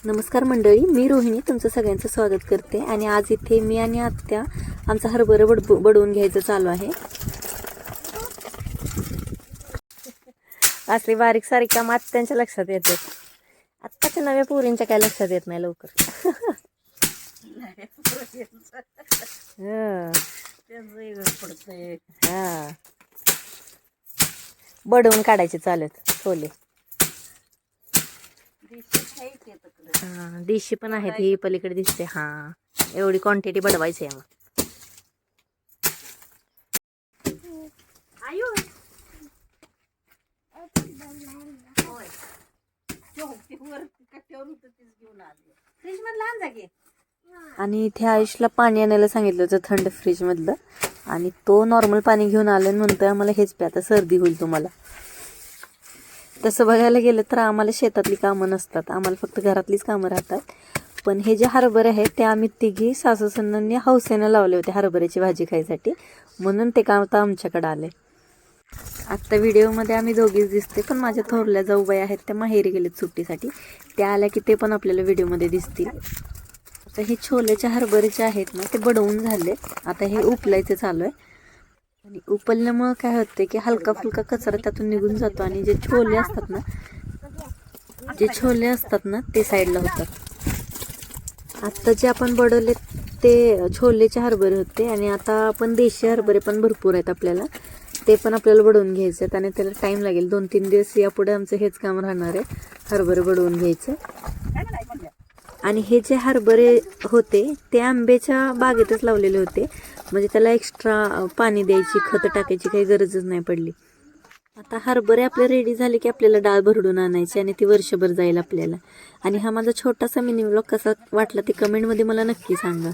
नमस्कार मंडळी, मी रोहिणी तुमचं सगळ्यांचं स्वागत करते. आणि आज इथे मी आणि आत्या आमचा हरभरा बडवून घ्यायचं चालू आहे. असली बारीक सारीक काम आत्यांच्या लक्षात येते. आत्ताच्या नव्या पोरींच्या काय लक्षात येत नाही लवकर. हा, बडवून काढायचे चालत छोले. डिशी पण आहेत, ही पलीकडे दिसते. हा, एवढी क्वांटिटी बडवायची आहे. आणि इथे आयुषला पाणी आणायला सांगितलं होतं थंड फ्रीज मधलं, आणि तो नॉर्मल पाणी घेऊन आलं म्हणतोय आम्हाला हेच प्या, आता सर्दी होईल तुम्हाला. तसं बघायला गेलं तर आम्हाला शेतातली कामं नसतात, आम्हाला फक्त घरातलीच कामं राहतात. पण हे जे हरभरे आहेत ते आम्ही तिघी सासू सुनांनी हौसेनं लावले होते हरभऱ्याची भाजी खायसाठी, म्हणून ते काम आता आमच्याकडे आले. आत्ता व्हिडिओमध्ये आम्ही दोघीच दिसते, पण माझ्या थोरल्या जाऊबाई आहेत त्या माहेरी गेलेत सुट्टीसाठी. त्या आल्या की ते पण आपल्याला व्हिडिओमध्ये दिसतील. आता हे छोलेच्या हरभऱ्याचे आहेत ना, ते बडवून झाले. आता हे उपलायचं चालू आहे. आणि उपलल्यामुळं काय होतं की हलका फुलका कचरा त्यातून निघून जातो, आणि जे छोले असतात ना ते साईडला होतात. आत्ता जे आपण बडवले ते छोलेचे हरभरे होते, आणि आता आपण देशी हरभरे पण भरपूर आहेत आपल्याला, ते पण आपल्याला बडवून घ्यायचे आहेत. आणि त्याला टाईम लागेल, 2-3 दिवस यापुढे आमचं हेच काम राहणार आहे, हरभरे बडवून घ्यायचं. आणि हे जे हरभरे होते ते आंब्याच्या बागेतच लावलेले होते, म्हणजे त्याला एक्स्ट्रा पाणी द्यायची, खतं टाकायची काही गरजच नाही पडली. आता हरभरे आपले रेडी झाले की आपल्याला डाळ भरडून आणायची, आणि ती वर्षभर जाईल आपल्याला. आणि हा माझा छोटासा मिनी व्लॉग कसा वाटला ते कमेंटमध्ये मला नक्की सांगा.